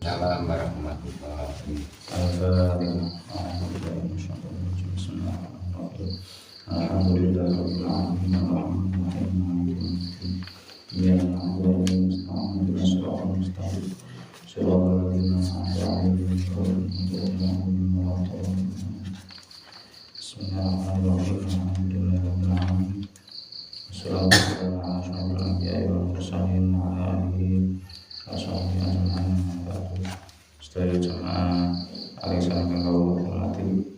Assalamualaikum warahmatullahi sedaya jemaah alisan kanggo hormati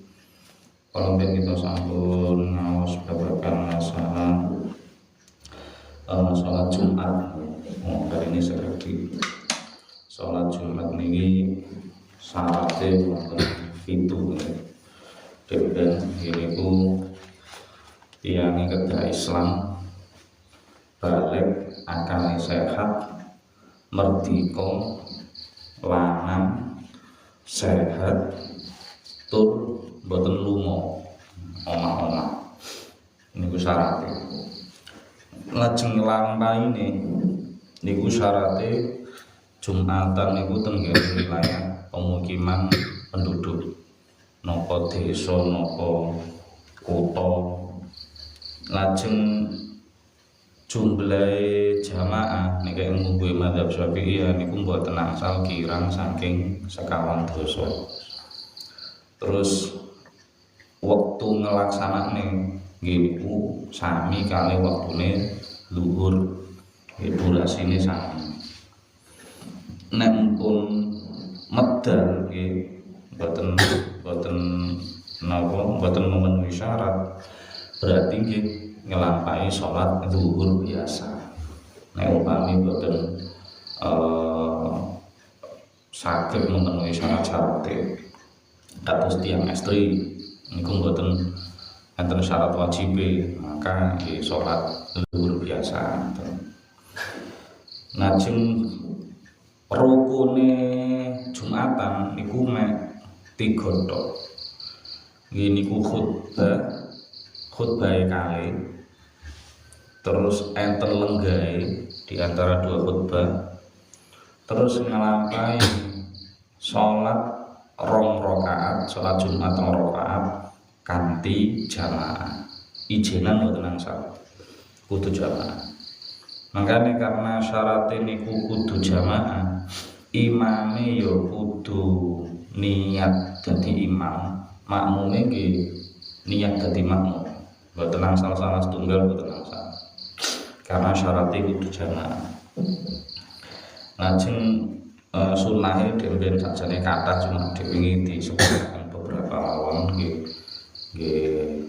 kalau kita sampun ngaos babagan masalah sholat Jumat. Hari ini seperti sholat Jumat niki syaratnya wonten 7 dan ini ku tiyang kedah Islam balik akal sehat merdeka lanang sehat tur boten lunga omah-omah niku syaratnya. Lajeng lampaine niku syaratnya Jumatan niku tenggene wilayah pemukiman penduduk napa desa napa kutha. Lajeng jumlah jamaah nek nganggo mazhab Syafi'i niku mboten angsal kirang saking sekawan dosa. Terus waktu ngelaksanane nggih niku sami kali waktune zuhur, durasine sami. Nek pun medal nggih boten memenuhi syarat, berarti nggih ngelampahi sholat zuhur biasa. Nek umpami boten saged memenuhi syarat-syarat kados tiyang estri niku boten enten syarat wajib, maka nggih sholat zuhur biasa. Lajeng rukune Jumatan niku mek 3 tok. Nggih niku khutbah kali, terus enten lenggahe di antara 2 khutbah, terus ngelampahi sholat 2 rakaat, sholat Jumat 2 rakaat kanthi jamaah. Ijenan mboten angsal, kudu jamaah. Makanya karena syaratnya niku kudu jamaah, imame ya kudu niat dadi imam, makmume nggih niat dadi makmum. Mboten angsal salah setunggal, mboten angsal. Karena syaratnya kudu jamaah. Lajeng sunahe demben sakjane kathah cuma dipingi disebutkan beberapa lawan nggih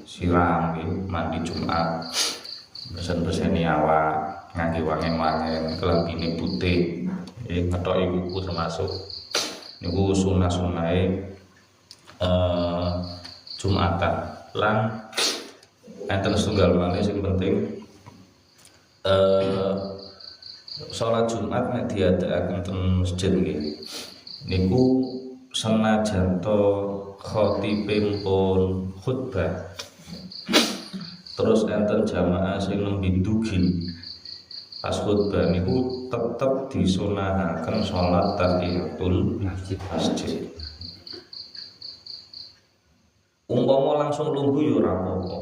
siram nggih mandi Jumat, besen-beseni awak, ngangge wangen-wangen, kelambine putih, ngethoki kuku termasuk niku sunah-sunahe Jumatan. Lan enten setunggal malih sing penting sholat Jumat nek diadakaken ten masjid nggih niku senajan to khotibé pun khutbah terus enten jamaah sing nembe ndugi pas khutbah niku tetep disunahaken sholat tahiyatul masjid. Umpama langsung lungguh ya ora apa-apa,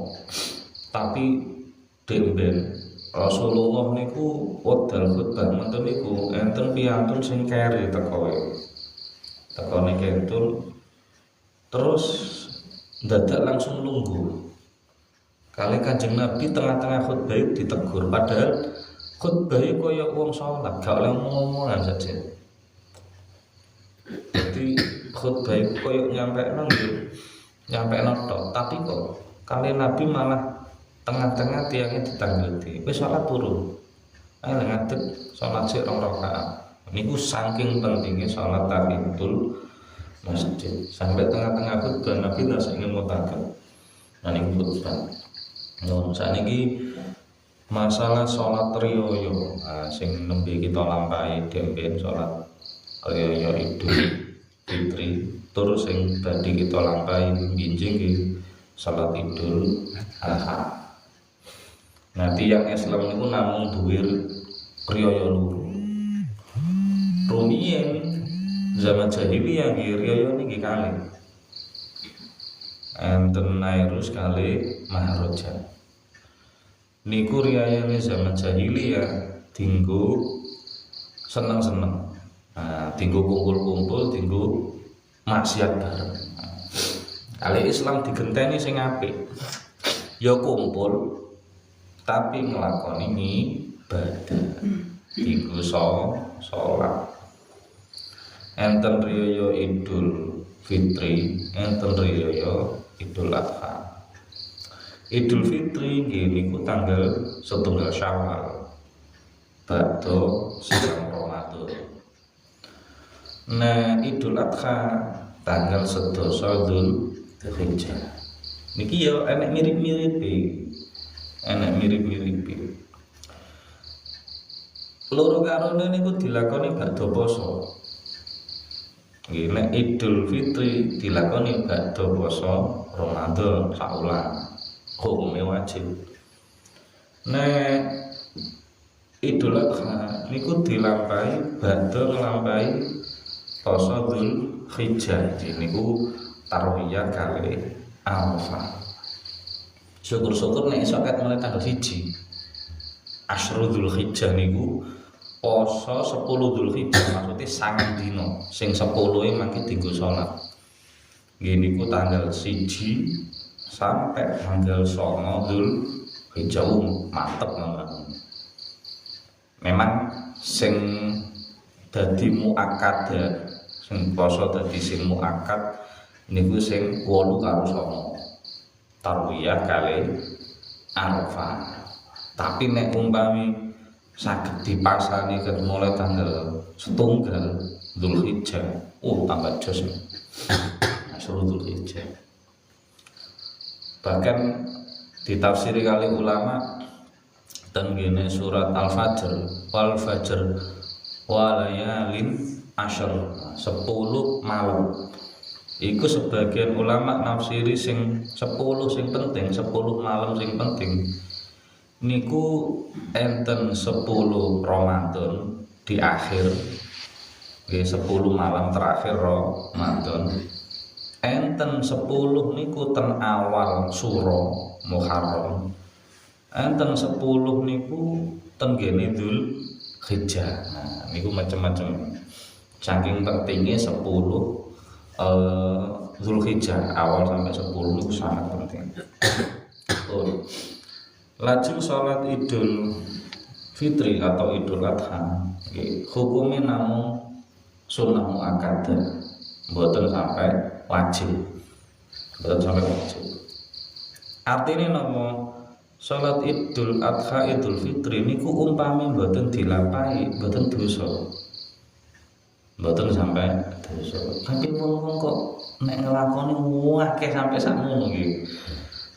tapi demben Rasulullah niku wekdal khutbah menten niku enten piyantun sing kere tekone kentul terus dadak langsung lungguh. Kali Kanjeng Nabi tengah-tengah khutbah ditegur, padahal khutbah kaya wong salat, gak oleh ngomong-ngomongan saja. Jadi khutbah kaya nyampekno tok, tapi kok kali Nabi malah tengah-tengah tiangnya ditanggeti, wis salat turun. Ayo ngadeg salat sik 2 rakaat. Niku saking pentingnya salat tahiyatul masjid. Sampai tengah-tengah khutbah Nabi rasa ingin mutaken. Nah niku khutbah. Nun sakniki masalah salat riyo, sing nembe kita lampahi demben salat riyo Idul Fitri, terus sing badhe kita lampahi binjing nggih salat Idul Adha. Nah tiyang Islam niku namung duwe riyo loro. Rumiyin Zaman jahiliyah nggih riyaya niki kalih. Enten Nairus kalih Maharaja. Niku riyayane zaman jahiliyah dinggo seneng-seneng. Nah, dinggo kumpul-kumpul, dinggo maksiat bareng. Kali Islam digenteni sing apik. Ya kumpul tapi nglakoni ibadah. Dinggo salat. Enten riyaya Idul Fitri, enten riyaya Idul Adha. Idul Fitri nggih niku tanggal 1 Syawal. Badha siang Ramadan. Nah, Idul Adha tanggal 11 Dzulhijjah. Niki ya enek mirip-miripe. Loro karone niku dilakoni badha poso. Nggih, nek Idul Fitri dilakoni badha poso Ramadan saulan. Hukume wajib. Nek Idul Adha niku dilampahi badha nglampahi poso Dzulhijjah. Niku tarwiyah kali Arafah. Syukur-syukur nek iso ket mulai tanggal 1 Asyru Dzulhijjah niku poso 10 Dzulhijjah, maksudnya sangang dino sing 10 mangke dienggo salat. Nggih niku tanggal 1 sampai tanggal 9 Dzulhijjah mantep mawon. Memang sing dadi muakkad, sing poso dadi sing muakkad niku sing 8 karo 9 tarwiyah kali Arafah. Tapi nek umpami saged dipasani ket mulai tanggal 1 Dzulhijjah, tambah jos. Asyru Dzulhijjah. Bahkan ditafsiri kali ulama tenggene surat Al-Fajr, wal fajr walayalin asyr, 10 malam. Iku sebagian ulama nafsiri sing 10 sing penting, 10 malam sing penting. Niku enten 10 Ramadan di akhir, nggih 10 malam terakhir Ramadan. Enten 10 niku ten awal sura Muharram. Enten 10 niku ten gene Dzulhijjah. Nah, niku macam-macam. Saking pentingnya 10 Dzulhijjah awal sampai 10 niku sangat penting. Lajeng sholat Idul Fitri atau Idul Adha hukumnya namung sunnah muakkadah, mboten sampai wajib. Artinya napa? Sholat Idul Adha Idul Fitri niku umpami mboten dilampahi, mboten dosa. Mboten sampai dosa. Tapi wong kok nek nglakoni akeh sampai sakmono nggih.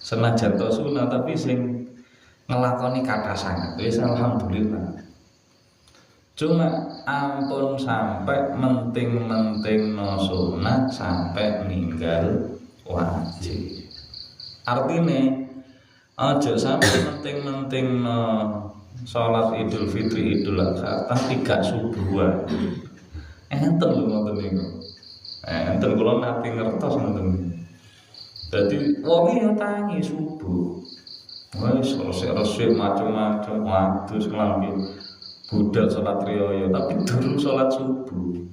Senajan to sunah tapi sing ngelakoni kata sangat, wis alhamdulillah. Cuma ampun sampai menting-menting no sunat sampai ninggal wajib. Artinya aja sampai menting-menting no sholat Idul Fitri Idul Adha tapi gak subuhan. Enten lho ngoten niku. Enten kula nate ngertos ngoten. Dadi wong yo tangi subuh. Wes resik macam-macam wadus nglambi budal salat riyaya tapi durung salat subuh.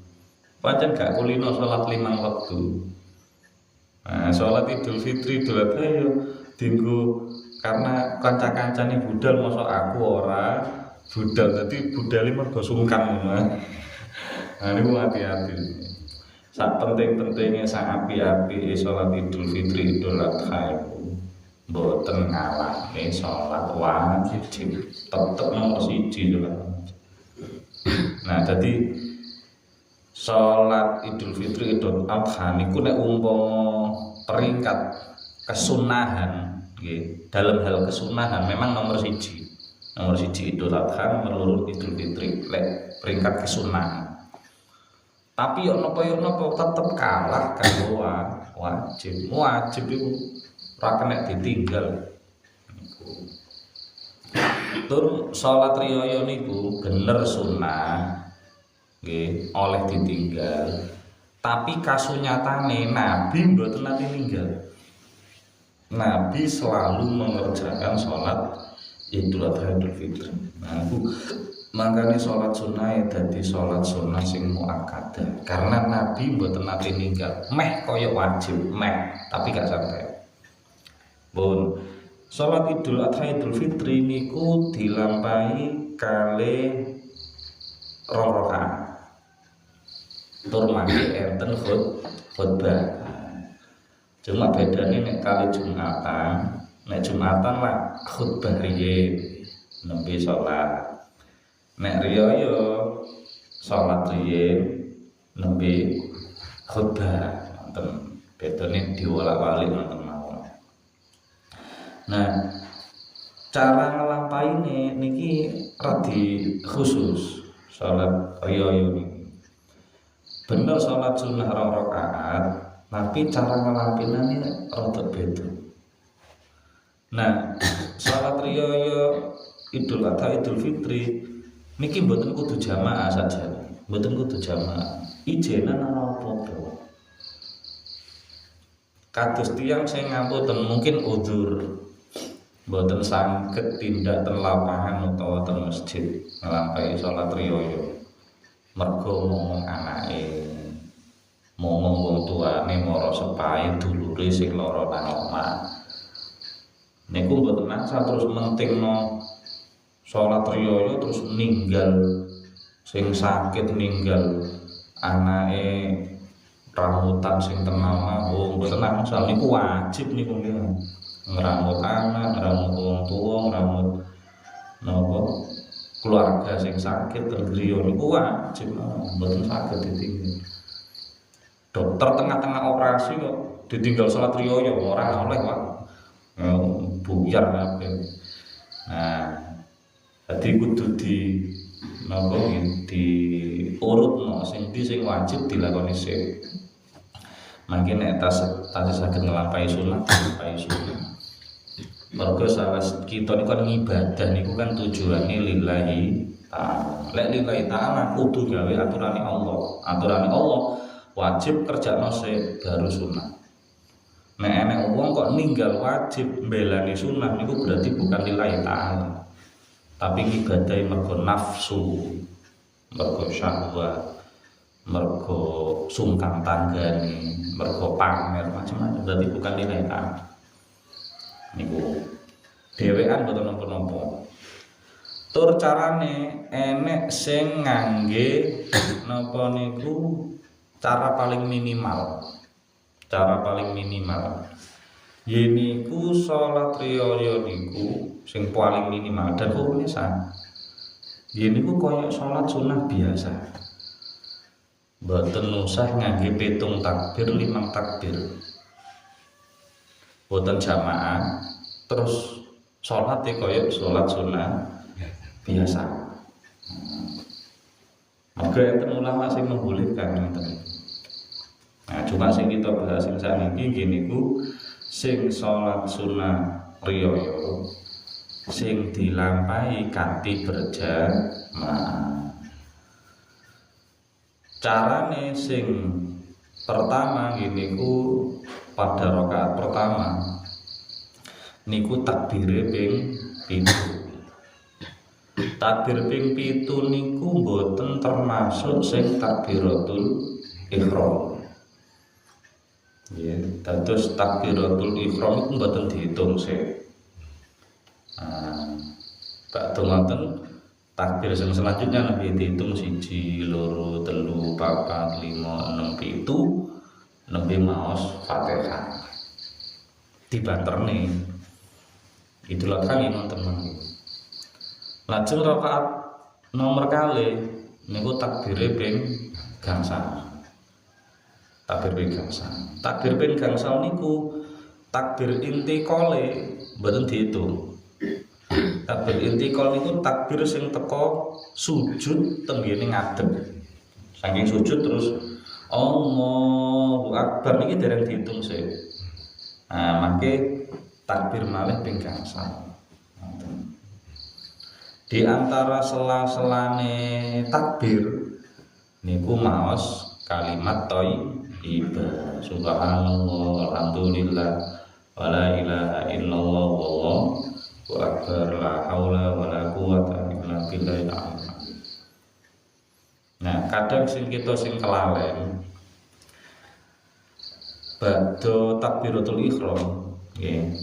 Pancen gak kulino salat 5 wektu. Nah, salat Idul Fitri Idul Adha yo dienggo karena kanca-kancane budal mosok aku ora budal dadi budale mergo sungkan ngono. Nah niku hati-hati. Sak penting-pentingnya sak api-api salat Idul Fitri Idul Adha iku mboten ngalahne salat wajib, tetep nomor 1 salat. Nah, jadi salat Idul Fitri Idul Adha niku nek umpama peringkat kesunahan nggih, dalam hal kesunahan memang nomor 1. Nomor 1 Idul Adha, nomor 2 Idul Fitri lek peringkat kesunahan. Tapi yo napa tetep kalah karo wajib. Wajib iku ora kena ditinggal. Tur salat riyaya niku bener sunah. nggih, oleh ditinggal. Tapi kasunyatane Nabi mboten nate ninggal. Nabi selalu mengerjakan sholat Idul Adha Idul Fitri. Nah, makanya sholat sunnah dadi sholat sunnah sing muakkadah. Karena Nabi mboten nate ninggal. Meh kaya wajib, tapi gak sampai. Pun sholat Idul Adha Idul Fitri niku dilampahi kalih 2 rakaat. Tur mangke enten khutbah. Cuma bedanya nek kali Jumatan lah khutbah riyin nembe sholat. Nek riyo yo sholat riyin nembe khutbah. Nonton bedane diwolak-walik nonton mawon. Nah, cara ngelampaine niki radi khusus sholat riyo niki. Bener sholat sunnah 2 rakaat, tapi cara ngelampinane rada beda. Nah, sholat riyo Idul Adha Idul Fitri niki mboten kudu jamaah saja, mboten kudu jamaah. Ijenan ana apa-apa. Kados tiyang sing ngapunten mungkin udzur mboten saged tindak ten lapangan utawa ten masjid nglampahi sholat riyo. Mergo ngomong anake, ngomong wong tuane mara sepahe dulure sing lara nang omah. Niku mboten nasa terus mentingno salat riyo terus ninggal sing sakit, ninggal anake ramutan sing tenang. Oh, mboten nasa niku wajib niku ngramut anak, ngramut wong tuwa, ngramut napa keluarga sing sakit tergriyo niku wajib, mboten saged ditinggal. Dokter tengah-tengah operasi kok ditinggal salat riyo ora oleh, Pak. Buyar kabeh. Nah, dadi kudu di napa diurutno sing wajib dilakoni sik. Mangke nek tasih saged nglampahi sunah, nglampahi sunah. Mergo salah kita niku kan ibadah niku kan tujuane lillahi ta'ala. Lek lillahi ta'ala kudu gawe aturane Allah. Aturane Allah wajib kerjakno sik baru sunah. Nek enek wong kok ninggal wajib mbelani sunah niku berarti bukan lillahi ta'ala. Tapi ibadah mergo nafsu, mergo syahwat, mergo sungkan tanggane, mergo pamer macam-macam, berarti bukan lillahi ta'ala. Niku dhewean mboten napa-napa. Tur carane enek sing ngangge napa niku cara paling minimal. Cara paling minimal. Yeniku salat riyo niku sing paling minimal dan hukumnya sama. Yeniku koyo salat sunah biasa. Mboten usah ngangge pitung takbir, 5 takbir. Boten jamaah terus sholat kaya sholat sunnah biasa. Maka enten ulama sing membolehkan ngoten. Nah, cuma sing kita bahas sing sakniki nggih niku sing sholat sunnah riyo sing dilampahi kanthi berjamaah. Carane sing pertama nggih niku pada rakaat pertama niku takbire ping 7. Takbir ping 7 niku mboten termasuk sing takbiratul ihram. Ya, dados takbiratul ihram iku mboten diitung sik. Pak ngoten takbir sing selanjutnya lebih dihitung 1, 2, 3, 4, 5, 6, 7 nembe maos Fatihah dibanterne Idul Adha teman-teman. Lajeng rakaat nomor kali niku takbire ping gangsal. Takbir ping gangsal. Takbir ping gangsal niku takbir intiqale mboten diitung. Takbir intiqal niku takbir sing teko sujud tenggene ngadeg. Saking sujud terus Allahu Akbar niki dereng diitung sik. Nah, mangke takbir malih ping gangsal. Di antara sela-selane takbir niku maos kalimat thayyibah. Subhanallah, alhamdulillah, wala ilaha illallah, wallahu akbar, la haula wala quwata illa billahil aliyyil azim. Nah, kadang sing kita sing kelalen badhe takbiratul ihram nggih.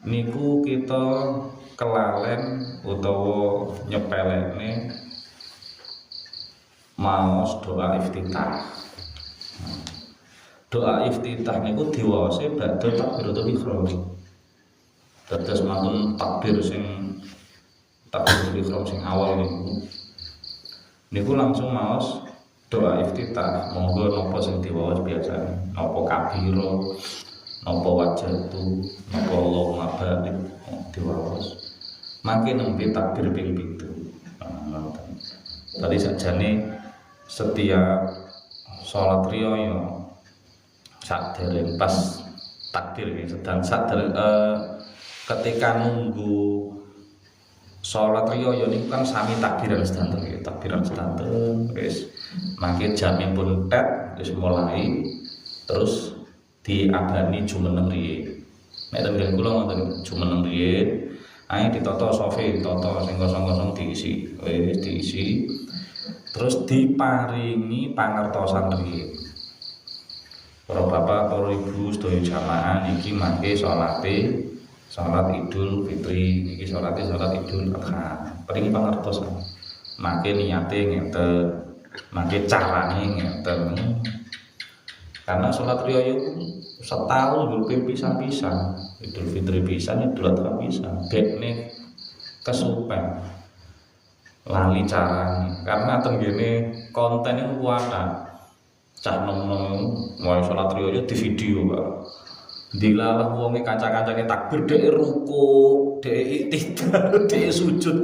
Niku kita kelalen utawa nyepelekne maos doa iftitah. Doa iftitah niku diwaose badhe takbiratul ihram. Dados mantun takbir sing awal niku langsung maos doa iftitah. Monggo napa sing diwaos biasane, napa kabiro, napa wajatu, napa Allahumma barik diwaos. Mangke nembe takbir ping 7. Tadi sajane setiap sholat riyo sadhereng pas takbir sedang sadhereng ketika nunggu sholat riyo niku kan sami takbiran sedanten wis mangke jame pun tet wis mulai terus diabani jumeneng riye. Nek tenggen kula ngoten jumeneng riye ae ditata sofe ditata sing kosong-kosong diisi wis diisi terus diparingi pangertosan riye. Para bapak, para ibu sedaya jamaah niki mangke salat Idul Fitri niki salat Idul Adha. Paringi pangertosan. Mangke niate ngeten, mangke carane ngeten. Karena salat riyo setahun dulu pisan-pisan. Idul Fitri pisan, Idul Adha pisan. Bekne kesupen. Lali carane. Karena tenggene konten iku kuwat. Cah nom-nom mau salat riyo di video, Pak. Dilalah wonge kanca-kancane takbir dhek ruku, dhek iktidal, dhek sujud.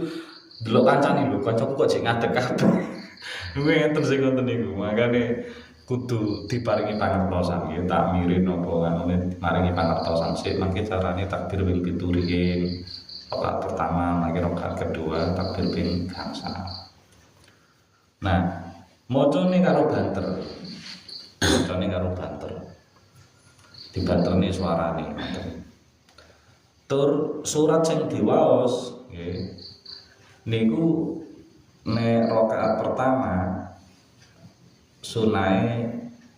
Delok kancane lho, kancaku kok jek ngadeg kabeh. Kuwi ngeten sing ngoten niku. Makane kudu diparingi pangertosan ya tak mirip napa kanune maringi pangertosan sik mangke carane takbir ping 7 riyin. Rakaat pertama, mangke rakaat kedua takbir ping gangsal. Nah, macane karo banter. Dibanterni suarane. Tur surat sing diwaos nggih niku nek rakaat pertama sunahe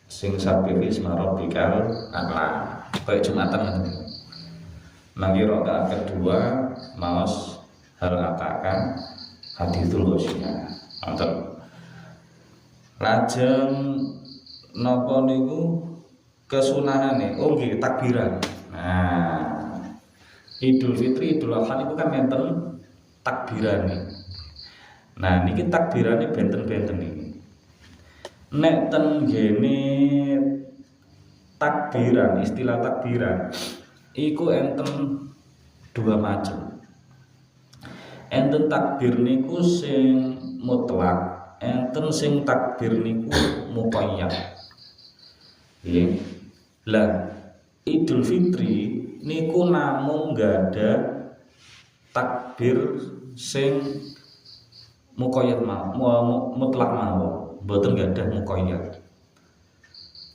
sing sabihi isma rabbikal a'la kaya Jumatan ngoten. Mangke rakaat kedua maos hal atakan hadithul ghasyiyah. Ngoten. Lajeng napa niku kesunahane nggih takbiran. Nah, Idul Fitri, Idul Adha niku kan enten takbirane. Nah, niki takbirane benten-benten iki. Nek ten gene takbiran, istilah takbiran iku enten dua macam. Enten takbir niku sing mutlak, enten sing takbir niku muqayyad. Nggih. Lah Idul Fitri niku namung gak ada takbir sing muqayyad mutlak mawon, mboten gak ada muqayyad.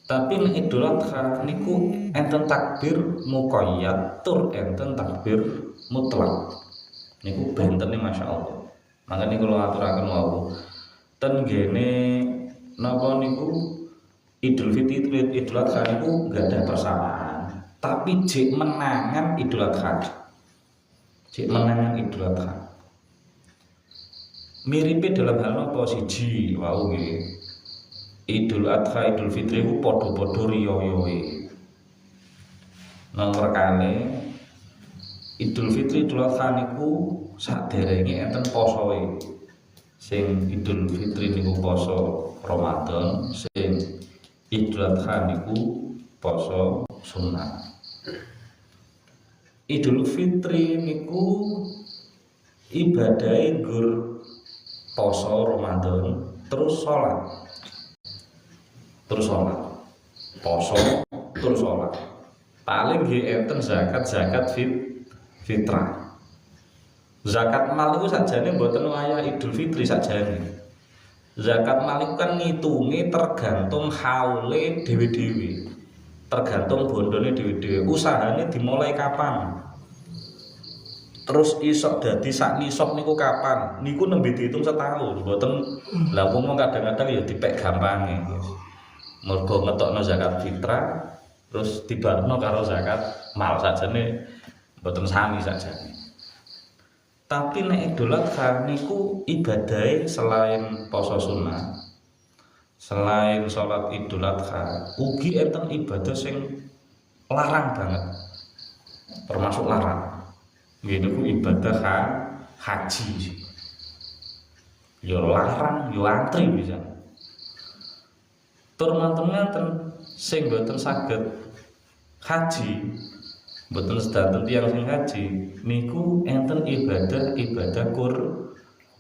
Tapi nek Idul Adha niku enten takbir muqayyad tur enten takbir mutlak. Niku bentene masyaallah. Mangke niku kula aturaken wau. Ten gene napa niku Idul Fitri, Idul Adha niku gak ada persamaan. Tapi jek menangan Idul Adha. Jek menangan Idul Adha. Miripe dalam hal napa siji wau nggih. Idul Adha, Idul Fitri ku padha-padha riyoyoe. Nomor kali Idul Fitri, Idul Adha niku saderenge enten posoe. Sing Idul Fitri niku poso Ramadan, sing Idul Adha niku poso sunnah. Idul Fitri niku ibadahe nggur poso Ramadan terus sholat. Poso terus sholat. Paling nggih enten zakat fitrah. Zakat mal itu sajane mboten wayah Idul Fitri sajane. Zakat mal iku kan ngitunge tergantung haule dhewe-dhewe. Tergantung bondone dhewe-dhewe. Usahane dimulai kapan? Terus isok dadi sak nisab niku kapan? Niku nembe diitung setahun, mboten lha wong kadang-kadang ya dipek gampange. Mergo ngetokno zakat fitrah terus dibarno karo zakat mal sajane mboten sami sajane. Tapi nek Idul Adha niku ibadahe selain poso sunah, selain sholat Idul Adha, ugi enten ibadah sing larang banget. Termasuk larang. Yaitu ibadah haji. Ya larang, ya antri bisa. Tur manten-manten sing boten saged haji, boten sedanten tiyang sing haji niku enten ibadah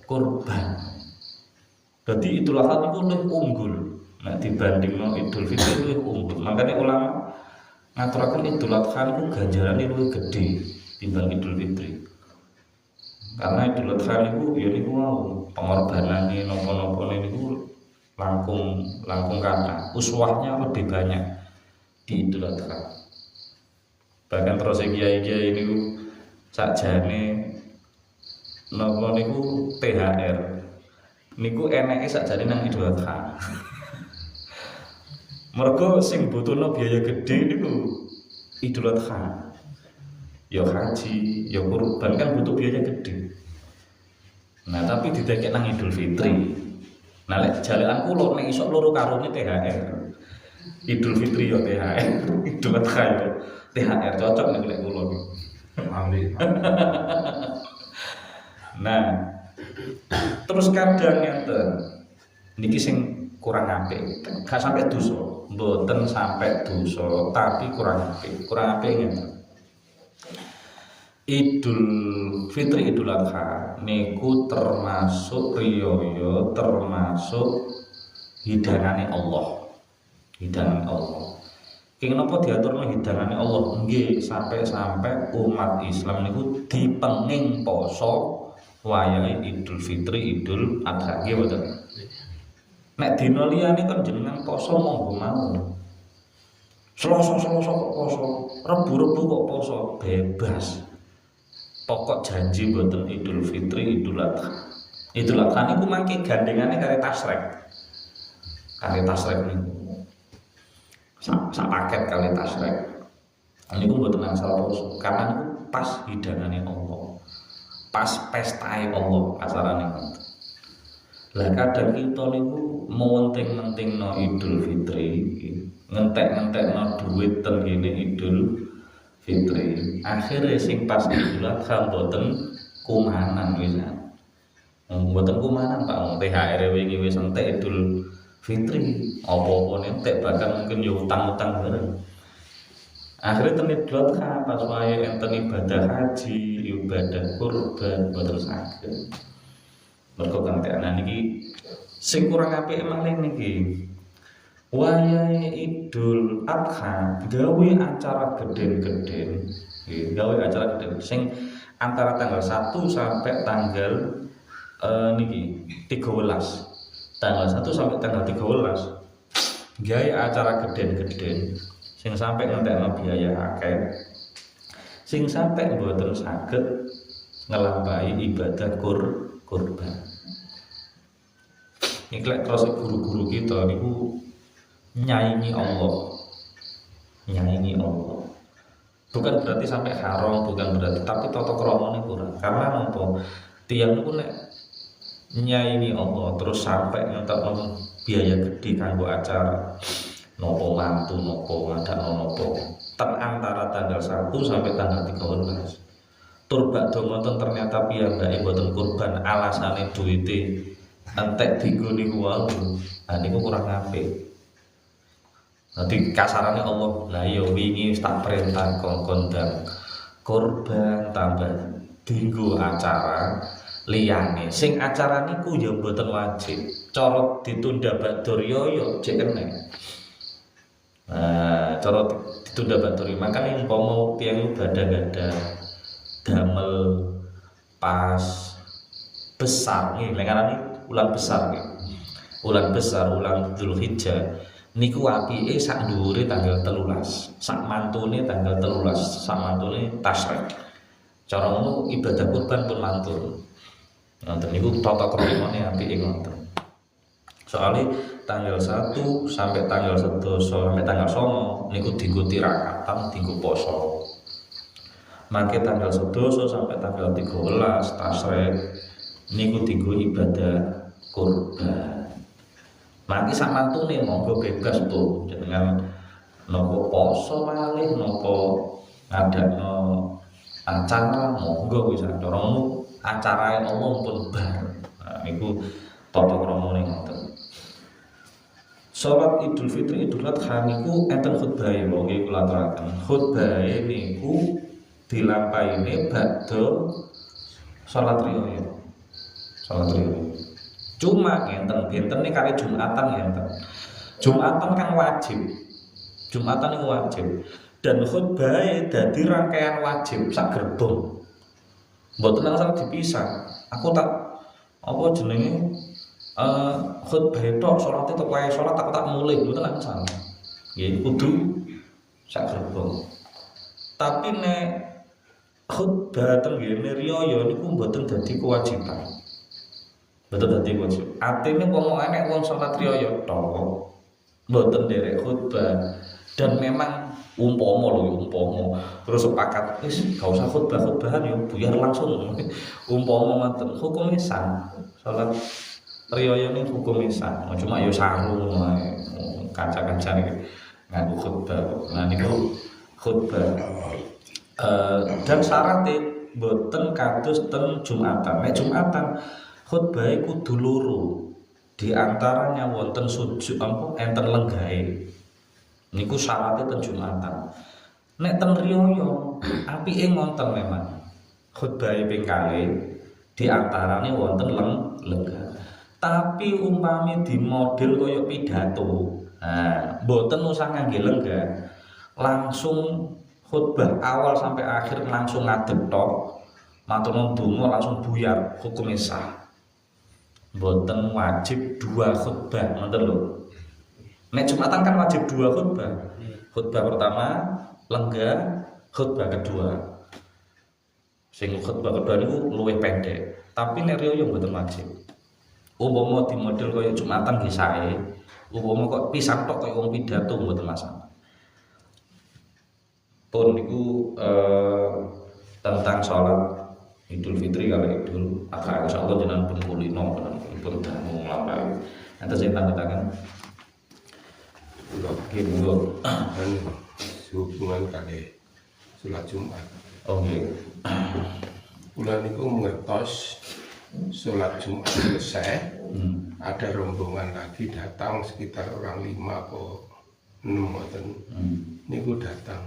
kurban. Dadi Idul Adha niku luwih unggul nek dibandingno Idul Fitri luwih unggul. Makanya ulama ngaturaken Idul Adha niku ganjarane luwih gedhe timbang Idul Fitri. Karena Idul Adha niku ya niku mau pengorbanane napa-napa niku langkung kata. Uswahnya lebih banyak di Idul Adha. Bahkan terus kiai-kiai niku sakjane napa niku THR. Niku eneke sakjane nang Idul Adha. Mergo sing butuhno biaya gede niku Idul Adha. Ya haji, ya kurban kan butuh biaya gede. Nah, tapi didekek nang Idul Fitri. Nah, lek jalekan kula nek isok loro karone THR. Idul Fitri ya THR, Idul Adha ya THR cocok nek lek kula niku. Amin. Nah, terus kadang ngenten niki sing kurang apik. Gak sampai dosa, mboten sampai dosa, tapi kurang apik. Kurang apik ngenten. Idul Fitri Idul Adha niku termasuk riyo, termasuk hidangane Allah. Hidangane Allah. King napa diaturno hidangane Allah? Nggih, sampai umat Islam niku dipenging poso wayahe Idul Fitri Idul Adha nggih mboten. Nek dina liyane kan jenengan poso monggo mawon. Selasa kok poso, Rebu kok poso, bebas. Pokok janji mboten Idul Fitri Idul Adha. Idul Adha niku mangke gandengane karo tasrek. Karo tasrek niku. Sak paket kali tasrek. Niku mboten angsal poso karena niku pas hidangane Allah. Pas pestae Allah asarane ngoten. Lah kadang kita niku menting-mentingno Idul Fitri, ngentek-ngentekno duit ten kene Idul Fitri. Akhirnya sing pas Idul Adha mboten kumanan wisan. Mboten kumanan Pak, THR wingi wis entek Idul Fitri. Apa-apa entek bahkan mungkin ya utang-utang bareng. Akhirnya ten Idul Adha pas wae enten ibadah haji, ibadah kurban mboten saged. Mergo kantenan niki sing kurang apik malih niki. Wayahe Idul Adha gawe acara geden-geden, gawe acara geden sing antara tanggal 1 sampai tanggal niki 13. Tanggal 1 sampai tanggal 13 gawe acara geden-geden sing sampai ngentekno biaya akeh. Sing sampai mboten saged ngelampahi ibadah kurban. Iki lek terus guru-guru kita niku nyaingi Allah. Bukan berarti sampai haram, bukan berarti, tapi tata kramane kurang. Karena napa? Tiyang niku nek nyaingi Allah terus sampai ngetokno biaya gede kanggo acara nopo mantu, nopo ngadakno nopo. Ten antara tanggal 1 sampai tanggal 13. Tur bakdo ngoten ternyata piyambake mboten kurban alasane duwite entek dienggo niku wae. Nah niku kurang apik. Nanti kasarannya Allah, lah ya wingi tak perintah kondang kurban tambah dinggo acara liyane. Sing acara niku ya mboten wajib. Cara ditunda badur yo jek eneng. Nah, cara ditunda badur makane umpama tiyang gada-gada damel pas besar nggih, lek ngarani ulang besar nggih. Wulan besar, wulan Dzulhijjah niku apike sak dhuwure tanggal 13, sak mantune tanggal 13, sak mantune Tasyrik. Cara ngono ibadah kurban pun mantul. Ngoten niku tata kramane apike ngoten. Soalnya tanggal 1 sampai tanggal 11 sampai tanggal 9 niku dienggo tirakatan, dienggo poso. Mangke tanggal 11 sampai tanggal 13 Tasyrik niku dienggo ibadah kurban. Mangke sak mantune monggo bebas Bu, jenengan napa poso malih napa ngadakno acara monggo wis cara ngono acarae Allah pun bar. Nah niku tata kramane ngoten. Salat Idul Fitri, Idul Adha niku enten khutbahe nggih kula aturaken. Khutbahe niku dilampaine badha salat riyaya. Salat riyaya. Cuma ngenten bentene kali Jumatan ngenten. Jumatan kan wajib. Jumatan niku wajib. Dan khutbahe dadi rangkaian wajib sak gerbong. Mboten langsung dipisah. Aku tak apa jenenge khutbah tok salate tok wae salat aku tak mulih mboten langsung. Nggih kudu sak gerbong. Tapi nek khutbah teng ngene riyaya niku mboten dadi kewajiban. Mboten dadi kewajiban. Artine wong enek wong salat riyaya tok mboten nderek khutbah dan memang umpama terus sepakat wis gak usah khutbah-khutbahan ya buyar langsung. Umpama ngoten hukum lisan salat riyaya ini hukum lisan cuma ya sarung kaca-kaca nganggo khutbah. Nah niku khutbah dan syaratnya mboten kados ten Jumatan. Nek Jumatan khutbahe kudu loro. Di antaranya wonten sujud enten lenggahe. Niku syaratnya ten Jumatan. Nek ten riyaya apike ngonten memang. Khutbahe ping kalih di antaranya wonten lenggah. Tapi umpami di model kaya pidato. Nah, mboten usah ngangge lenggah. Langsung khutbah awal sampai akhir langsung ngadeg tok. Matur nuwun donga langsung buyar hukum sah. Mboten wajib 2 khutbah, ngoten lho. Nek Jumatan kan wajib 2 khutbah. Khutbah pertama lenggah, khutbah kedua. Sing khutbah kedua niku luwih pendek. Tapi nek riyaya mboten wajib. Umpama di model kaya Jumatan nggih sae, umpama kok pisan tok kaya wong pidato mboten masalah. Pun niku tentang sholat Idul Fitri kali Idul Adha insyaallah jenengan pun kulino pun dangu nglampahi. Enten sing tangan Oke, dan hubungan kali sholat Jumat. Oke. Bulan itu mengertos sholat Jumat selesai, ada rombongan lagi datang sekitar orang 5 atau 6 niku datang.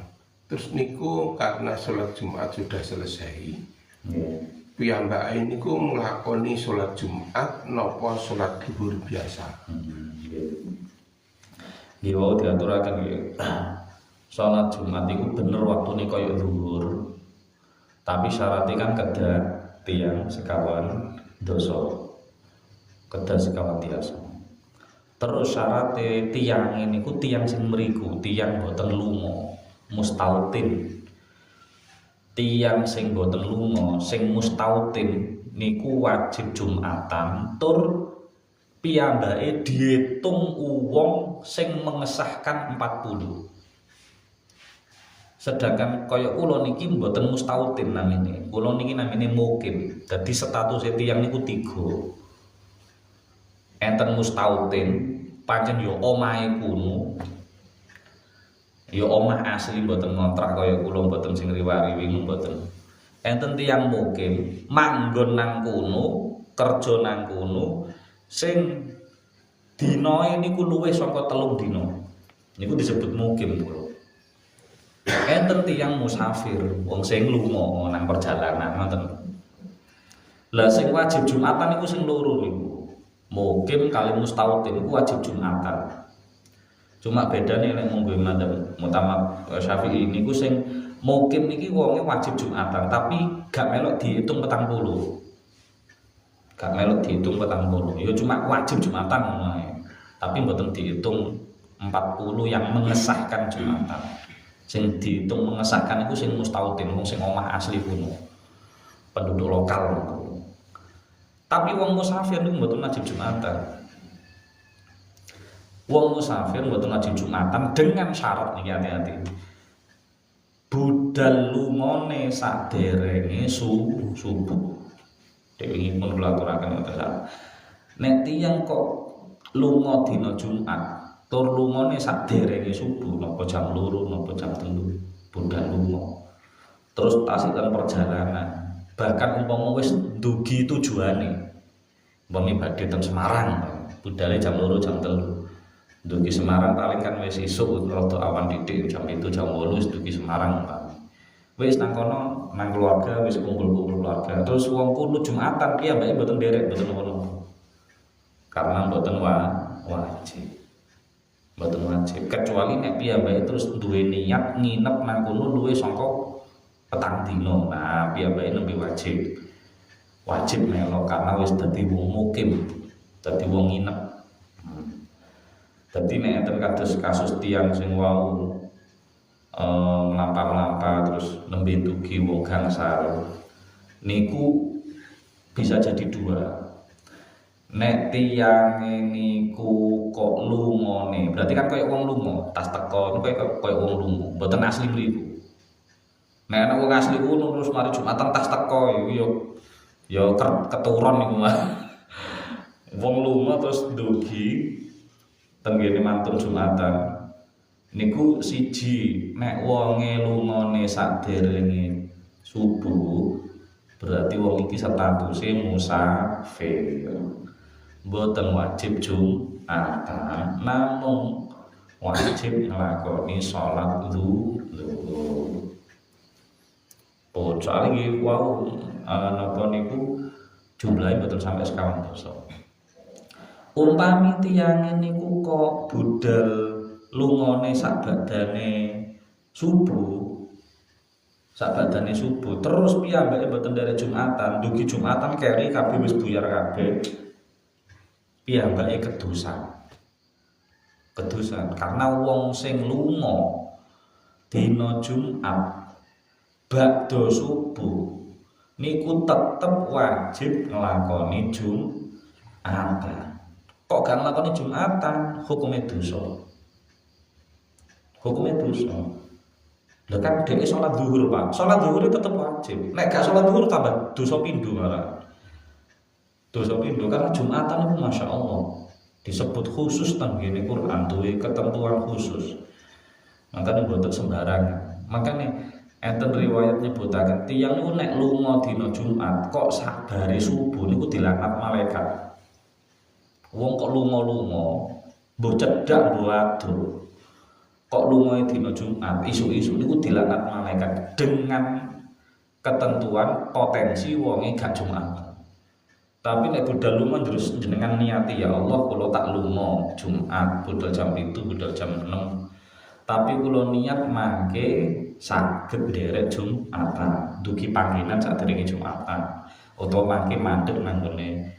Terus niku karena sholat Jumat sudah selesai, piyambake niku nglakoni sholat Jumat napa sholat zuhur biasa. Nggih wau diaturaken nggih. Salat Jumat iku bener waktune kaya zuhur. Tapi syaratnya kan kedah tiyang sekawan dosa. Kedah sekawan tiasa. Terus syaratnya tiyang niku tiyang sing mriku, tiyang boten lunga, mustautin. Tiyang sing boten lunga, sing mustautin niku wajib Jumatan tur piyambake diitung wong sing mengesahkan 40. Sedangkan kaya kula niki mboten mustautin namine. Kula niki namine mukim. Dadi status tiyang niku 3. Enten mustautin, pancen ya omahe kuno. Ya omah asli mboten ngontrak kaya kula mboten sing riwari-wingi mboten. Enten tiyang mukim, manggon nang kono, kerja nang kono. Sing dinae niku luwih saka 3 dina. Niku disebut mukim kula. Enten tiyang musafir, wong sing lunga nang perjalanan ngoten. Lah sing wajib Jumatan niku sing loro niku. Mukim kali mustautin niku wajib Jumatan. Cuma bedane nek mung madzhab Muhammad Syafi'i niku sing mukim niki wonge wajib Jumatan, tapi gak melok diitung 40. gak melok dihitung 40. Ya cuma wajib Jumatan ngono ae. Tapi mboten dihitung 40 yang mengesahkan Jumatan. Sing dihitung mengesahkan itu sing mustautin, wong sing omah asli kuno. Penduduk lokal. Tapi wong musafir niku mboten wajib Jumatan. Wong musafir mboten wajib Jumatan dengan syarat niki hati-hati. Budal lumone saderenge subuh. Dewi pun kulaturaken ngoten. Nek tiyang kok lunga dina Jumat, tur lungane saderenge subuh, napa jam 2, napa jam 3, budal lunga. Terus tasikan perjalanan. Bahkan umpama wis ndugi tujuane. Umpami badhe teng Semarang, budale jam 2, jam 3. Dugi Semarang paling kan wis isuk rada awan titik jam 7 jam 8 dugi Semarang wis nang kono nang keluarga wis kumpul-kumpul keluarga terus wong kudu Jumatan piye mbake mboten derek mboten ngono karena mboten wajib kecuali nek piye mbake terus duwe niat nginep nang kono luwih saka petang dina nah piye mbake nembe wajib melo karena wis dadi wong mukim dadi wong nginep. Dadi nek enten kasus tiang sing wau mlampah-mlampah terus nembe dugi wong gangsal niku bisa jadi dua. Nek tiange niku kok lungone, berarti kan koyo wong lunga, tas teko koyo wong lunga, mboten asli mriku. Nek ana wong asli ngono terus mari Jumatan tas teko ya keturun niku mah. Wong lunga terus dugi tenggene mantun Jumatan niku siji nek wonge lungane saderenge subuh berarti wong iki statuse musafir mboten wajib Jumatan namung wajib nglakoni salat zuhur. Soale iki wau napa niku jumlahe mboten sampai sekawan dosa. Umpami tiyange niku kok budal lungane sak badane subuh terus piyambake mboten derek Jumatan dugi Jumatan keri kabeh wis buyar kabeh piyambake kedusan karena wong sing lunga dina Jumat badha subuh niku tetep wajib nglakoni Jumatan. Kok gak nglakoni Jumatan hukume dosa. Lha kan dhewe salat zuhur, Pak. Salat zuhur tetep wajib. Nek gak salat zuhur tambah dosa pindho malah. Dosa pindho karena Jumatan itu Masya Allah disebut khusus teng ngene Quran duwe ketentuan khusus. Makane mboten sembarangan. Makane enten riwayat nyebutaken tiyang niku nek lunga dina Jumat kok sabare subuh niku dilaknat malaikat. Wong kok lunga-lunga, mbok cedhak mbok adoh. Kok lungae dina Jumat, isu-isu niku dilaknat malaikat dengan ketentuan potensi wonge gak Jumat. Tapi nek budal lunga terus jenengan niati ya Allah kula tak lunga Jumat budal jam 7, budal jam 6. Tapi kula niat mangke saged nderek Jumatan, dugi panggenan sadurunge Jumatan. Utawa mangke mandeg nang ngene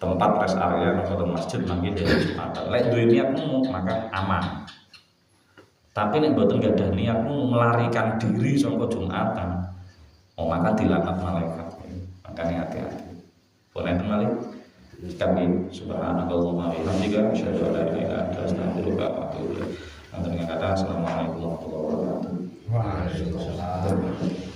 tempat rest area atau masjid mangke dari Jumatan. Lek duwe niatmu maka aman. Tapi nek mboten gadah niatmu melarikan diri saka Jumatan, maka dilaknat malaikat. Makanya hati-hati. Boleh kembali? Kami subhanakallahumma wa bihamdika asyhadu an la ilaha illa anta astaghfiruka wa atubu ilaik. Assalamualaikum warahmatullahi wabarakatuh. Waalaikumsalam.